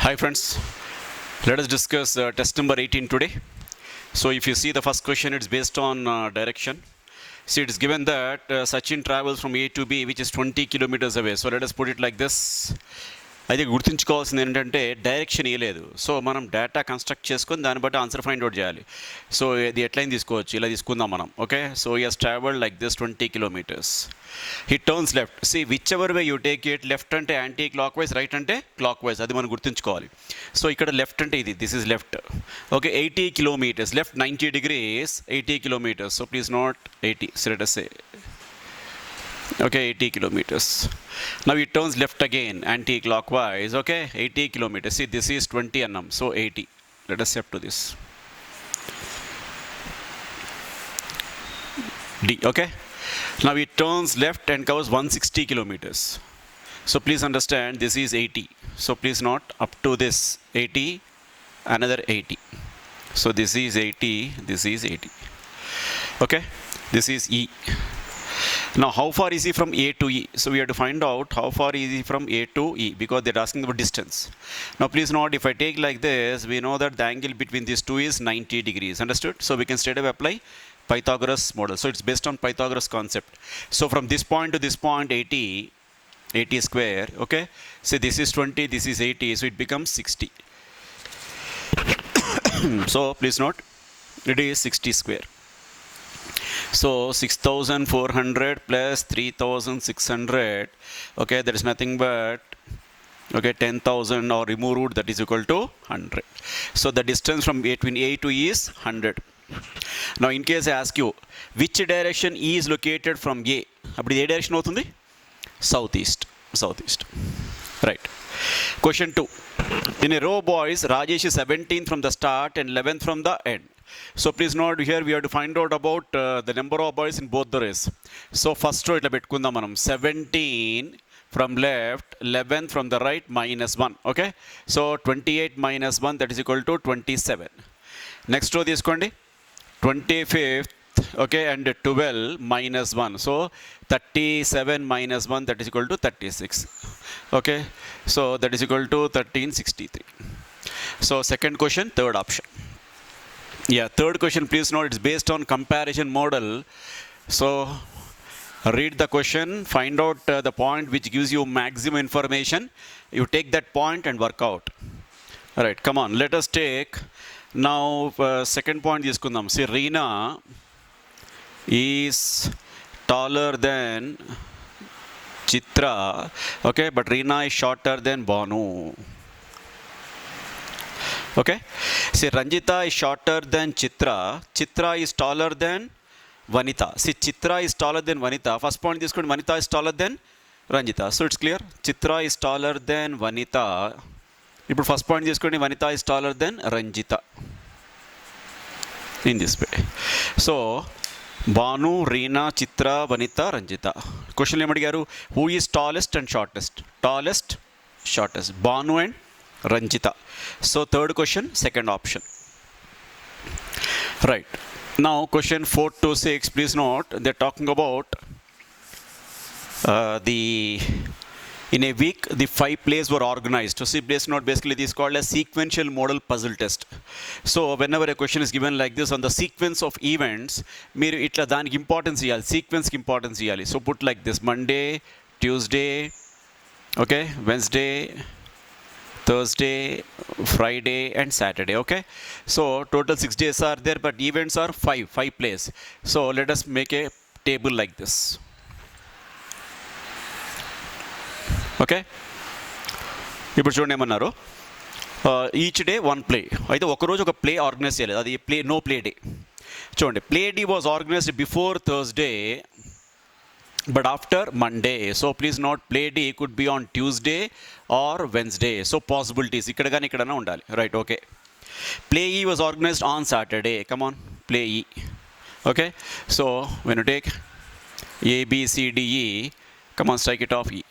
Hi friends, let us discuss test number 18 today. So if you see the first question, it's based on direction. See, it is given that Sachin travels from A to B, which is 20 kilometers away. So let us put it like this. అయితే గుర్తుంచుకోవాల్సింది ఏంటంటే direction ఇవ్వలేదు. So మనం data construct చేసుకొని దాన్ని బట్టి answer find out చేయాలి. So ఇది ఎట్లయినా తీసుకోవచ్చు, ఇలా తీసుకుందాం మనం. Okay, so he has travelled like this 20 kilometres. He turns left. See whichever way you take it, left అంటే యాంటీ క్లాక్ వైజ్, రైట్ అంటే క్లాక్ వైజ్, అది మనం గుర్తుంచుకోవాలి. సో ఇక్కడ లెఫ్ట్ అంటే ఇది, this is left. Okay, 80 kilometres, left 90 degrees, 80 kilometers. So please note 80, so let us say. Okay, 80 kilometers. Now it turns left again, anti-clockwise. Okay, 80 kilometers. See, this is 20 nm, so 80. Let us shift to this. D. Okay. Now it turns left and covers 160 kilometers. So please understand, this is 80. So please note, up to this 80, another 80. So this is 80, this is 80. Okay, this is E. Now how far is he from A to E? So we have to find out how far is he from A to E, because they're asking about distance. Now please note, if I take like this, we know that the angle between these two is 90 degrees. Understood? So we can straight away apply Pythagoras model. So it's based on Pythagoras concept. So from this point to this point, 80 square. Okay, so this is 20, this is 80, so it becomes 60. So please note, it is 60 square. So 6,400 plus 3,600, okay, that is nothing but, okay, 10,000, or remove root, that is equal to 100. So the distance from between A to E is 100. Now in case I ask you, which direction E is located from A, appudu A direction అవుతుంది? Southeast. Right. Question 2. In a row, boys, Rajesh is 17th from the start and 11th from the end. So please note, here we have to find out about the number of boys in both the race. So first row itla pettukundam manam, 17 from left, 11th from the right, minus 1. Okay, so 28 minus 1, that is equal to 27. Next row తీసుకోండి, 25th, okay, and 12 minus 1, so 37 minus 1, that is equal to 36. Okay, so that is equal to 1363. So second question, third option. Yeah, third question, please note, it's based on comparison model. So read the question, find out the point which gives you maximum information. You take that point and work out. All right, come on, let us take now second point తీసుకుందాం. See, Reena is taller than Chitra, okay, but Reena is shorter than Banu. Okay, see, Ranjita is shorter than Chitra. Chitra is taller than Vanita. See, Chitra is taller than Vanita. First point తీసుకోండి, Vanita is taller than Ranjita. So it's clear, Chitra is taller than Vanita. ఇప్పుడు first point తీసుకోండి, Vanita is taller than Ranjita. In this way. So Banu, Reena, Chitra, Vanita, Ranjita. Question ఏం అడిగారు? Who is tallest and shortest? Tallest, shortest, Banu and Ranjita. So third question, second option. Right. Now question 4 to 6, please note, they're talking about in a week the 5 plays were organized. So see, please note, basically this is called a sequential model puzzle test. So whenever a question is given like this on the sequence of events, మీరు ఇట్లా దానికి importance ఇవ్వాలి, సీక్వెన్స్కి importance ఇవ్వాలి. So put like this, Monday, Tuesday, okay, Wednesday, Thursday, Friday and Saturday. Okay, so total 6 days are there, but events are 5 plays. So let us make a table like this. Okay, ఇప్పుడు చూడండి ఏమన్నారు, each day 1 play. అయితే ఒకరోజు ఒక play organise చేయలేదు, అది no play day. చూడండి, play day was organised before Thursday but after Monday. So please note, play D could be on Tuesday or Wednesday. So possibilities ikkada gaani ikkadana undali, right? Okay, play E was organized on Saturday. Come on, play E. Okay, so when you take A, B, C, D, E, come on, strike it off E.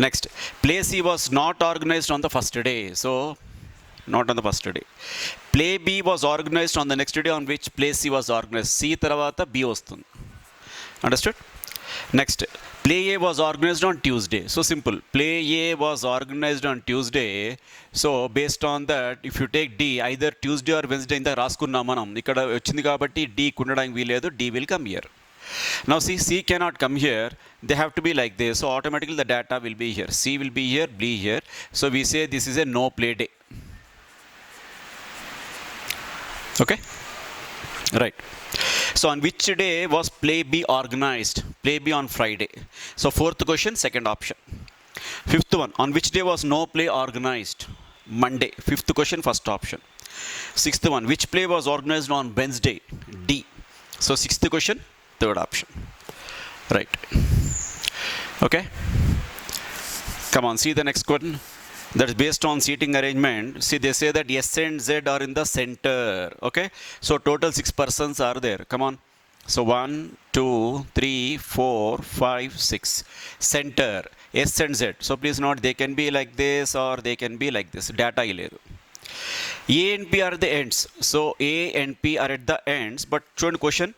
Next, play C was not organized on the first day, so not on the first day. Play B was organized on the next day on which play C was organized. C tarvata B vastundi. Understood? Next, play A was organized on Tuesday. So simple. Play A was organized on Tuesday. So based on that, if you take D, either Tuesday or Wednesday in the రాసుకున్నాం మనం. ఇక్కడ వచ్చింది కాబట్టి D కుండడానికి వీలేదు. D will come here. Now see, C cannot come here. They have to be like this. So automatically the data will be here. C will be here, B here. So we say this is a no play day. Okay? Right. So on which day was play B organized? Play B on Friday. So fourth question, second option. Fifth one, on which day was no play organized? Monday. Fifth question, first option. Sixth one, which play was organized on Wednesday? D. So sixth question, third option. Right. Okay. Come on, see the next question. That is based on seating arrangement. See, they say that S and Z are in the center. Okay. So total 6 persons are there. Come on. So 1, 2, 3, 4, 5, 6. Center. S and Z. So please note, they can be like this or they can be like this. Data iledu. A and P are the ends. So A and P are at the ends. But చూడండి question,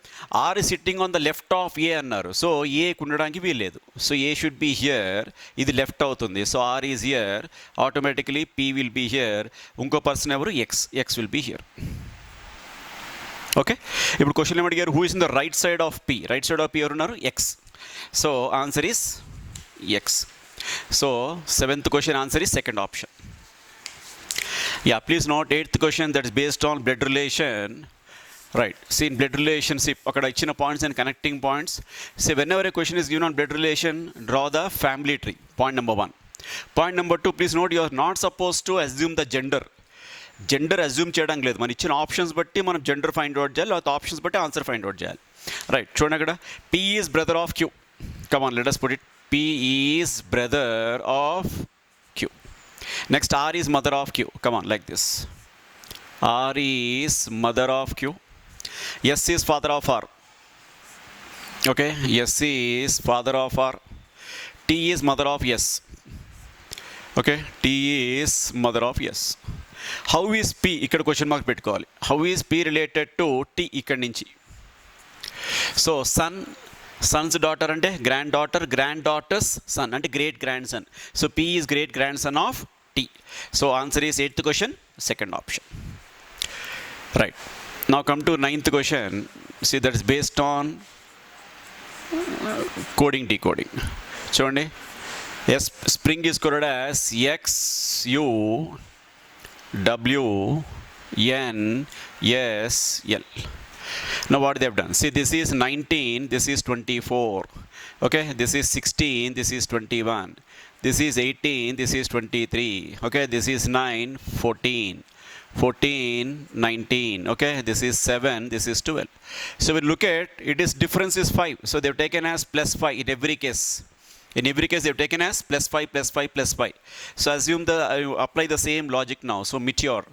R is sitting on the left of A అన్నారు. So A కుండడానికి వీల్లేదు. So A should be here. ఇది left అవుతుంది. So R is here. Automatically P will be here. ఇంకో person ఎవరు? X. X will be here. Okay, ఇప్పుడు question ఏమి అడిగారు? Who is in the right side of P? Right side of P ఎవరున్నారు? X. So answer is X. So seventh question answer is second option. Yeah, please note, eighth question, that is based on blood relation. Right, see in blood relationship, akkada ichina points and connecting points. See, whenever a question is given on blood relation, draw the family tree. Point number 1. Point number 2, please note, you are not supposed to assume the gender. Gender assume చేయడం లేదు. మన ఇచ్చిన options బట్టి మనం gender find out చేయాలి, లేకపోతే options బట్టి answer find out చేయాలి. రైట్, చూడండి అక్కడ P is brother of Q. Come on, let us put it. P is brother of Q. Next, R is mother of Q. Come on, like this. R is mother of Q. S is father of R. Okay, S is father of R. T is mother of S. Okay, T is mother of S. How is P? ఇక్కడ question mark పెట్టుకోవాలి. How is P related to T? ఇక్కడ నుంచి. So son, son's daughter అంటే granddaughter, granddaughter's son అంటే great grandson. So P is great grandson of T. So answer is 8th question, second option. Right. Now come to 9th question. See, that is based on coding decoding. చూడండి, yes, spring is coded as X U W N S L. Now what they have done? See, this is 19, this is 24. Okay, this is 16, this is 21. This is 18, this is 23. Okay, this is 9, 14. 14, 19. Okay, this is 7, this is 12. So we look at it, is difference is 5. So they have taken as plus 5 in every case. In every case they have taken as plus 5, plus 5, plus 5. So assume the apply the same logic now. So meteor.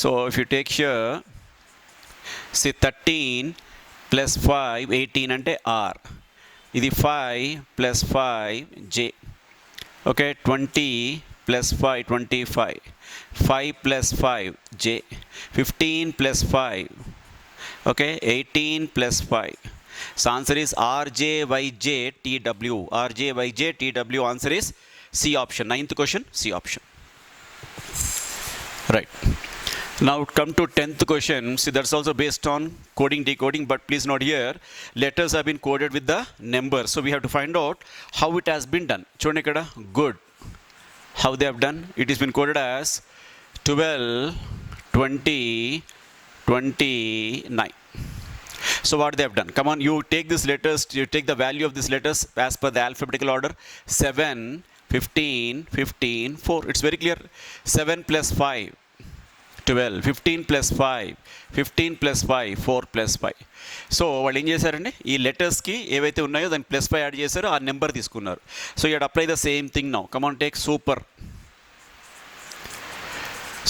So if you take here, say 13 plus 5, 18 ante R. Idi 5 plus 5 J. Okay, 20 plus 5, 25. 5 plus 5 J. 15 plus 5. Okay, 18 plus 5. So answer is RJYJTW. RJYJTW. Answer is C option. 9th question, C option. Right. Now come to 10th question. See, that's also based on coding decoding, but please note here, letters have been coded with the numbers. So we have to find out how it has been done. Chudandi ikkada good. How they have done? It has been coded as 12, 20, 29. So what they have done? Come on, you take these letters, you take the value of these letters as per the alphabetical order. 7, 15, 15, 4. It's very clear. 7 plus 5, 12. 15 plus 5, 15 plus 5, 4 plus 5. So వాళ్ళు ఏం చేశారండి, ఈ లెటర్స్కి ఏవైతే ఉన్నాయో దాన్ని plus 5 add చేశారో ఆ number తీసుకున్నారు. So you apply the same thing now. Come on, take super.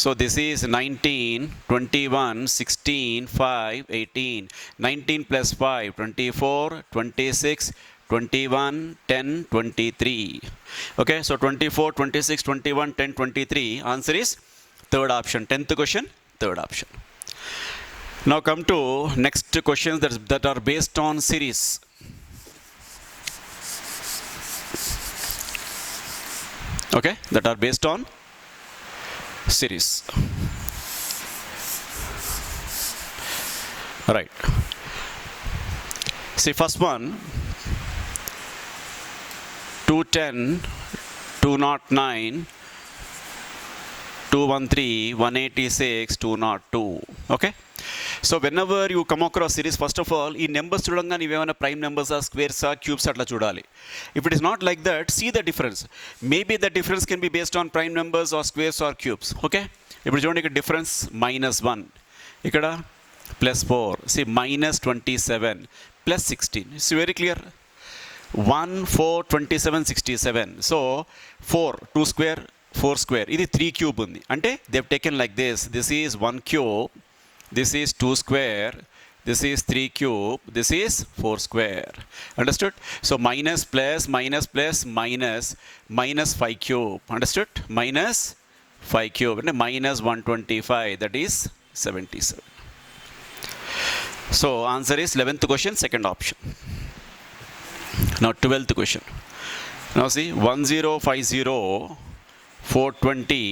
So this is 19, 21, 16, 5, 18. 19 plus 5, 24, 26, 21, 10, 23. Okay, so 24, 26, 21, 10, 23. Answer is third option. 10th question, third option. Now come to next questions that are based on series. okay, that are based on series. Right. See, first one, 210, 209, 213, 186, 202. Okay. So whenever you come across series, first of all, ఈ numbers చూడంగా నీవేమైనా prime నెంబర్సా, స్క్వేర్సా, cubes అట్లా చూడాలి. If it is not like that, see the difference. Maybe the difference can be based on prime numbers or squares or cubes. Okay, ఇప్పుడు చూడండి ఇక్కడ డిఫరెన్స్ -1, ఇక్కడ +4, see -27 +16. It's very clear. 1, 4, 27, 67. So 4, 2 square, 4 square, ఇది 3 cube ఉంది. అంటే they've taken like this. This is 1 cube, this is 2 square, this is 3 cube, this is 4 square. Understood? So minus plus minus plus minus minus 5 cube. Understood? Minus 5 cube and minus 125, that is 77. So answer is 11th question, second option. Now 12th question. Now see, 1050, 420,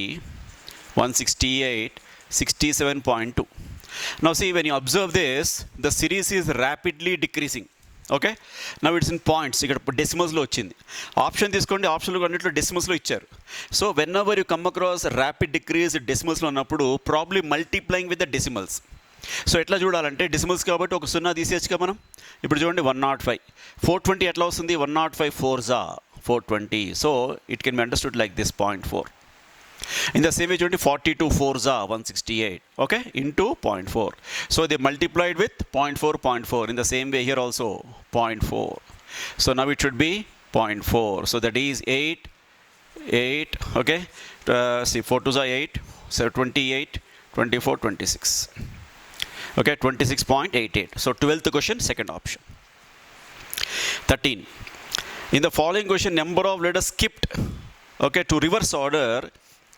168, 67.2. Now see, when you observe this, the series is rapidly decreasing. Okay, now it's in points. ఇక్కడ డెసిమల్స్లో వచ్చింది. Option తీసుకోండి, ఆప్షన్లో అన్నింటిలో డెసిమల్స్లో ఇచ్చారు. So whenever you come across rapid decrease డెసిమల్స్లో ఉన్నప్పుడు probably multiplying with the decimals. So ఎట్లా చూడాలంటే డెసిమల్స్ కాబట్టి ఒక 0 తీసేయచ్చుగా మనం. ఇప్పుడు చూడండి 105, 420 ఎట్లా వస్తుంది? 105 4s are 420. So it can be understood like this 0.4. In the same way, 42 4s are 168, okay, into 0.4. So they multiplied with 0.4, 0.4. In the same way here also 0.4. So now it should be 0.4. So that is 8, 8, okay. See, 4 2s are 8, so 28, 24, 26. Okay, 26.88. So 12th question, second option. 13. In the following question, number of letters skipped, okay, to reverse order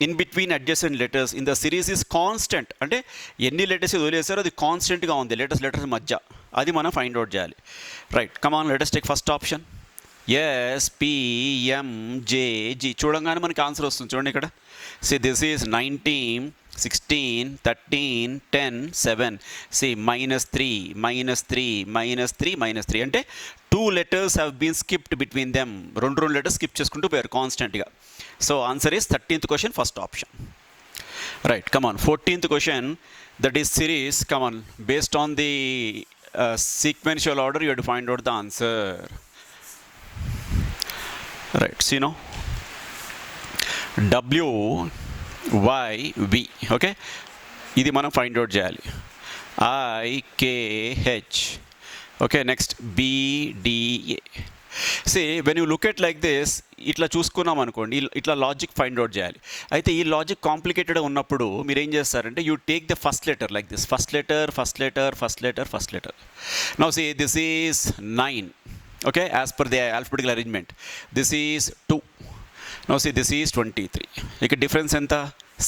in between adjacent letters in the series is constant. అంటే ఎన్ని letters వదిలేసారో అది కాన్స్టెంట్గా ఉంది letters మధ్య, అది మనం find out చేయాలి. Right, come on, let us take first option. SPMJG చూడంగానే మనకి ఆన్సర్ వస్తుంది. చూడండి ఇక్కడ, సి దిస్ ఈజ్ 19, 16, 13, 10, 7. సి -3, -3, -3, -3. అంటే 2 letters have been skipped between them. రెండు లెటర్స్ స్కిప్ చేసుకుంటూ పోయారు కాన్స్టెంట్గా. So answer is 13th question, first option. Right, come on, 14th question, that is series. Come on, based on the sequential order you have to find out the answer. Right, so you know, WYV, okay, ఇది మనం find out చేయాలి. IKH, okay, next BDA. See, when you look at like this, ఇట్లా చూసుకున్నాం అనుకోండి, ఇట్లా logic find out చేయాలి. అయితే ఈ లాజిక్ కాంప్లికేటెడ్గా ఉన్నప్పుడు మీరు ఏం చేస్తారంటే you take the first letter like this, first letter, first letter, first letter, first letter. Now see this is 9, okay, as per the alphabetical arrangement. This is 2. Now see this is 23. ఇక difference ఎంత?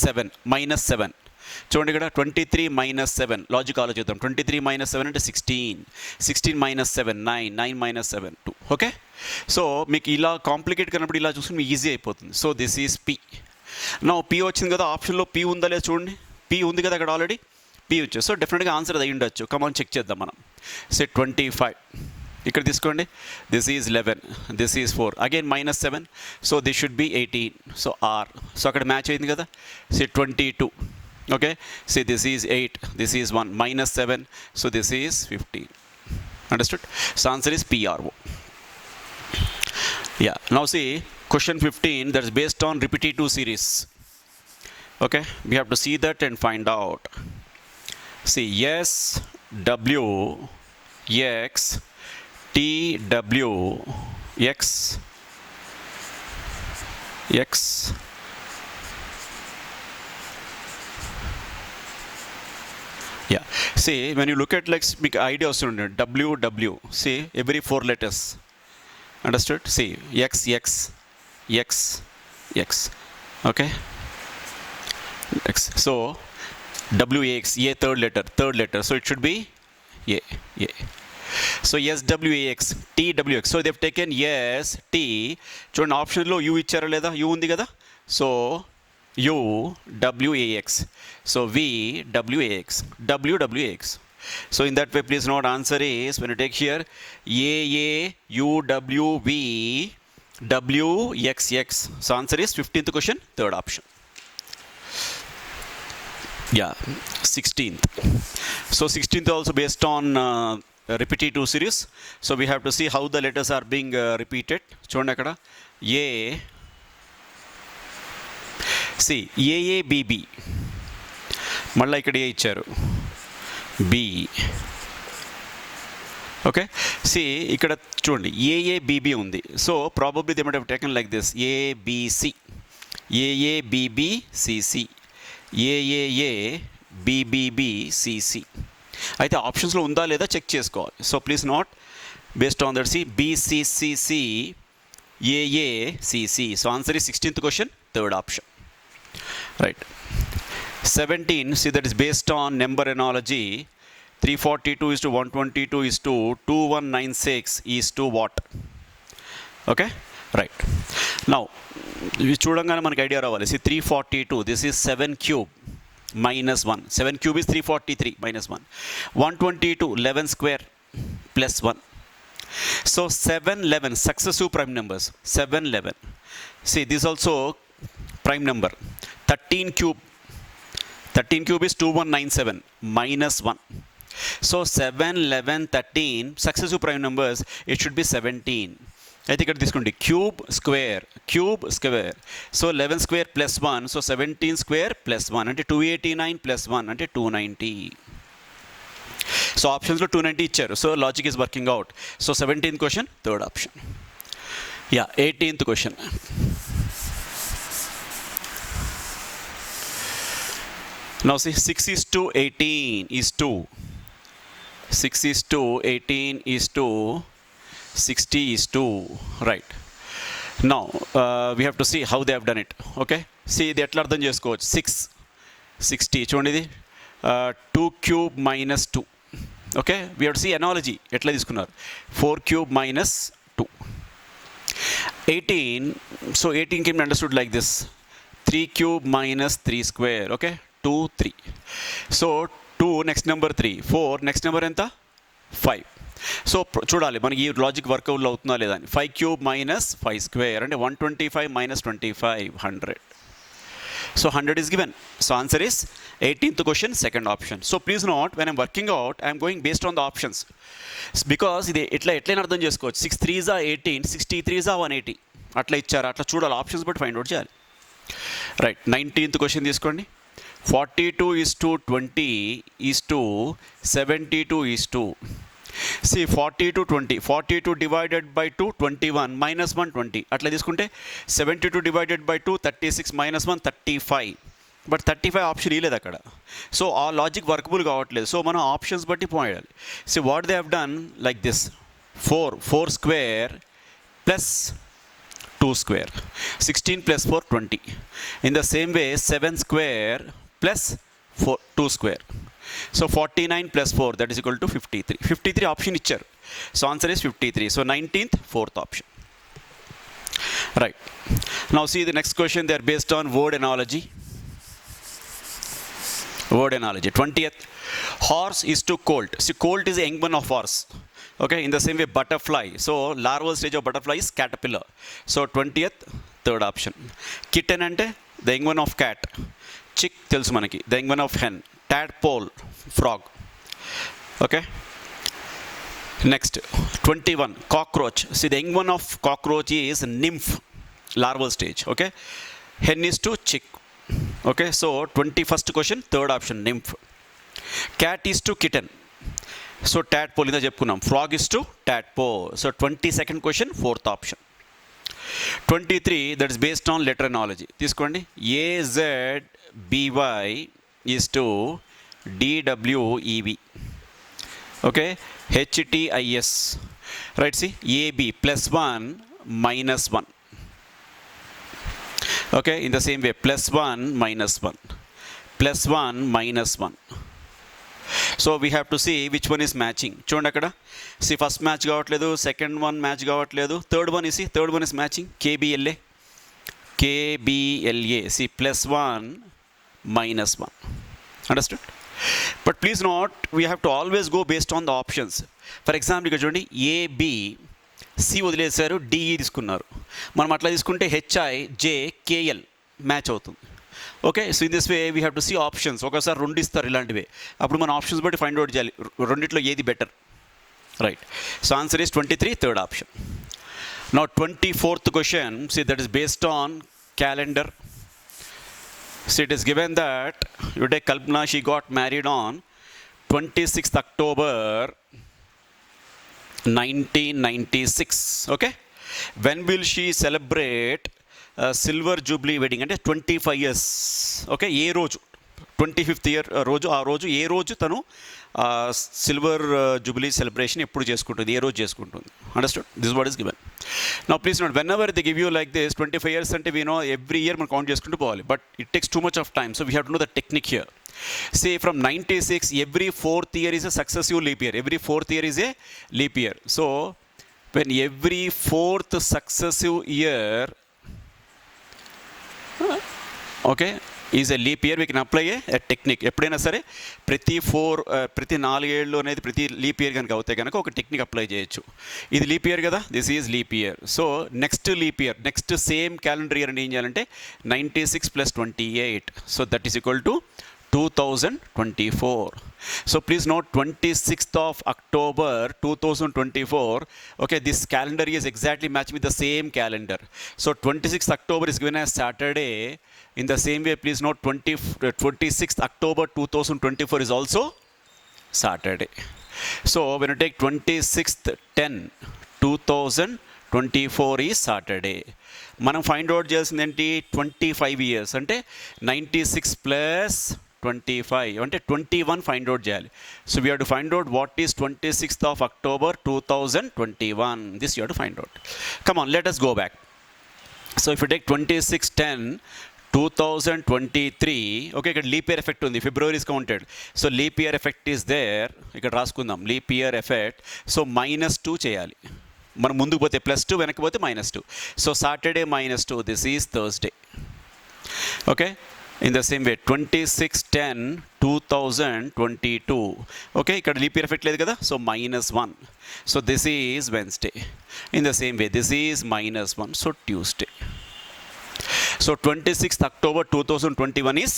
7, -7. చూడండి ఇక్కడ 23 - 7, logic ఆలోచిద్దాం. 23 - 7 అంటే 16, 16 - 7 9, 9 - 7 2. Okay, so మీకు ఇలా complicate కన్నప్పుడు ఇలా చూసుకుని మీకు ఈజీ అయిపోతుంది. So this is P. నా P వచ్చింది కదా, ఆప్షన్లో P ఉందా లేదా చూడండి. P ఉంది కదా అక్కడ ఆల్రెడీ, P వచ్చేది. సో డెఫినెట్గా ఆన్సర్ అది ఉండొచ్చు. కమాన్ చెక్ చేద్దాం మనం. సో 25 ఇక్కడ తీసుకోండి, this is 11, this is 4, again -7. So this should be 18. So R. So అక్కడ మ్యాచ్ అయింది కదా. So 22. Okay, see this is 8, this is 1, -7, so this is 15. Understood? So answer is PRO. Yeah, now see question 15, that is based on repetitive series. Okay, we have to see that and find out. See, S W X T W X X. Yeah, see, when you look at like make idea of WW, see every 4 letters. Understood? See, X X X X. Okay, X. So WAX, A third letter. So it should be A. So SWAX, TWX. So they've taken S, T. చూడండి ఆప్షన్లో U ఇచ్చారా లేదా? U ఉంది కదా. So U W A X. So V W A X. W W A X. So in that way, please note answer is, when you take here A A U W V W X X. So answer is 15th question, third option. Yeah, 16th. So 16th also based on repetitive series. So we have to see how the letters are being repeated. చూడండి అక్కడ A, see AABB, మళ్ళీ ఇక్కడ A ఇచ్చారు, B. Okay, C ఇక్కడ చూడండి AABB ఉంది. So probably they might have taken like this, ABC, AABBCC, AAA BBB CC. అయితే ఆప్షన్స్లో ఉందా లేదా చెక్ చేసుకోవాలి. So please not based on that see BCCC AACC. So answer ఈ 16th question, third option. Right. 17, see that is based on number analogy. 342 is to 122 is to 2196 is to what? Okay, right. Now ఇవి చూడంగానే మనకి idea రావాలి. See 342, this is 7 cube minus 1. 7 cube is 343 minus 1. 122, 11 square plus 1. So 7, 11 successive prime numbers. 7, 11. See this also prime number. 13 cube. 13 cube is 2197 minus 1. So 7, 11, 13 successive prime numbers, it should be 17. అయితే ఇక్కడ తీసుకోండి cube square, cube square. So 11 square plus 1, so 17 square plus 1 అంటే 289 plus 1 అంటే 290. So ఆప్షన్స్లో 290 ఇచ్చారు. So logic is working out. So 17th question, third option. Yeah, 18th question. Now see 6 is to 18 is 2. 6 is to 18 is to 60 is 2. Right. Now we have to see how they have done it. Okay. See ఇది ఎట్లా అర్థం చేసుకోవచ్చు. 6 60 చూడండి, ఇది 2 cube minus 2. Okay, we have to see analogy ఎట్లా తీసుకున్నారు. 4 cube minus 2. 18, so 18 can be understood like this. 3 cube minus 3 square. Okay, 2 3. So 2 next number 3, 4 next number ఎంత 5. So చూడాలి మనకి ఈ లాజిక్ వర్కౌట్ అవుతుందా లేదా అని. 5 క్యూబ్ మైనస్ 5 స్క్వేర్ అంటే 125 minus 25 100. So 100 is given. So answer is 18th question, second option. So please note, when I'm working out I'm going based on the options, because ఇది ఎట్లయినా అర్థం చేసుకోవచ్చు. 6 3s are 18, 63s are 180 అట్లా ఇచ్చారు, అట్లా చూడాలి, options బట్టి ఫైండ్ అవుట్ చేయాలి. రైట్. 19th క్వశ్చన్ తీసుకోండి. 42 is to 20 is to 72 is to. See 40 to 20, 42 divided by 2 21 minus 1 20 అట్లా తీసుకుంటే 72 divided by 2 36 minus 1 35. But 35 option ఇవ్వలేదు అక్కడ. సో ఆ లాజిక్ వర్కబుల్ కావట్లేదు. సో మనం ఆప్షన్స్ బట్టి పోయాలి. So what they have done like this, 4 square plus 2 square, 16 plus 4 20. In the same way 7 square plus 2 square. So 49 plus 4, that is equal to 53. 53 option ఇచ్చారు. So answer is 53. So 19th, fourth option. Right. Now see the next question, they are based on word analogy. Word analogy. 20th, horse is to colt. See colt is the young one of horse. Okay, in the same way butterfly. So larval stage of butterfly is caterpillar. So 20th, third option. Kitten ante the young one of cat. Chick tells manaki the young one of hen. Tadpole, frog. Okay. Next 21, cockroach. See the young one of cockroach is nymph, larval stage. Okay, hen is to chick. Okay, so 21st question, third option, nymph. Cat is to kitten. So tadpole ఇందా చెప్పుకున్నాం. Frog is to tadpole. So 22nd question, fourth option. 23, that is based on letter analogy. తీసుకోండి. AZBY is to DWEB. Okay, HTIS. Right, see AB plus 1 minus 1. Okay, in the same way plus 1 minus 1 plus 1 minus 1. So we have to see which one is matching. చూడండి అక్కడ, see first match కావట్లేదు, second one match కావట్లేదు, third one is matching. KBLA, KBLA. See, plus 1 minus 1. Understood? But please note, we have to always go based on the options. For example, ఇక్కడ చూడండి AB, C వదిలేశారు, DE తీసుకున్నారు. మనం అట్లా తీసుకుంటే HI, J, KL match అవుతుంది. Okay, so in this way we have to see options. ఒకసారి రెండు ఇస్తారు ఇలాంటివే, అప్పుడు మన ఆప్షన్స్ బట్టి ఫైండ్ అవుట్ చేయాలి రెండిట్లో ఏది better. Right, so answer is 23, third option. Now 24th question, see that is based on calendar. So it is given that you take Kalpana, she got married on 26th October 1996. Okay, when will she celebrate silver jubilee wedding? అంటే 25 years. Okay, ఏ రోజు 25th year రోజు, ఆ రోజు ఏ రోజు తను silver jubilee celebration ఎప్పుడు చేసుకుంటుంది, ఏ రోజు చేసుకుంటుంది. Understood? This what is given. Now please note, when ever the give you like this 25 years అంటే వీ నో ఎవ్రీ ఇయర్ మనం కౌంట్ చేసుకుంటూ పోవాలి, but it takes too much of time. So we have to know the technique here. Say from 96, every 4th year is a successive leap year. Every 4th year is a leap year. So when every 4th successive year, okay, is a leap year, we can apply A technique. ఎప్పుడైనా సరే ప్రతి 4 ఏళ్ళు అనేది ప్రతి leap year కనుక అవుతే కనుక ఒక టెక్నిక్ అప్లై చేయొచ్చు. ఇది లీప్ ఇయర్ కదా, this is leap year. So next leap year, next same calendar year అంటే ఏం చేయాలంటే 96 + 28, so that is equal to 2024. So please note 26th of October 2024. Okay, this calendar is exactly matching with the same calendar. So 26th October is given as Saturday. In the same way, please note 26th October 2024 is also Saturday. So when you take 26th 10/2024 is Saturday. మనం find out చేయాల్సింది ఏంటి? 25 years అంటే 96 + 25 అంటే 21 find out చేయాలి. So we have to find out what is 26th of October 2021. This you have to find out. Come on, let us go back. So if you take 26/10/2023, okay, ఇక్కడ leap year effect ఉంది, February is counted. So leap year effect is there, ఇక్కడ రాసుకుందాం leap year effect. So -2 చేయాలి, మనం ముందుకు పోతే +2, వెనక్కి పోతే -2. So Saturday -2, this is Thursday. Okay, in the same way 26/10/2022, okay, ఇక్కడ లీప్ ఇయర్ ఎఫెక్ట్ లేదు కదా, so -1. So this is Wednesday. In the same way this is -1, so Tuesday. So 26th October 2021 is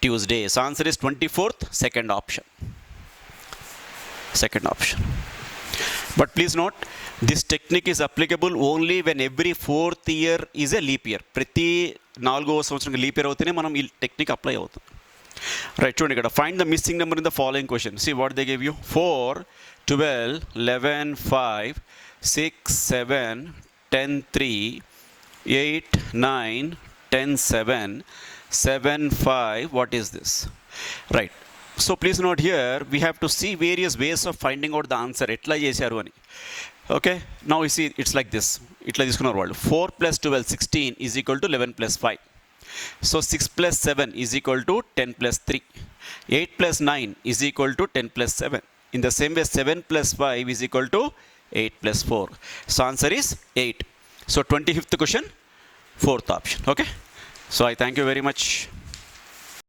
Tuesday. So answer is 24th, second option. Second option. But please note, this technique is applicable only when every 4th year is a leap year. ప్రతి 4వ సంవత్సరం leap year అవుతేనే మనం ఈ technique apply అవుతుంది. Right, చూడండి ఇక్కడ find the missing number in the following question. See what they give you: 4, 12, 11, 5, 6, 7, 10, 3, 8, 9, 10, 7, 7, 5. What is this? Right. So please note here, we have to see various ways of finding out the answer. Etla chesaru ani. Okay. Now you see, it's like this. Itla తీసుకున్నారు వాళ్ళు. 4 + 12, 16 is equal to 11 + 5. So 6 + 7 is equal to 10 + 3. 8 + 9 is equal to 10 + 7. In the same way, 7 + 5 is equal to 8 + 4. So answer is 8. So 25th question, 4th option. Okay, so I thank you very much.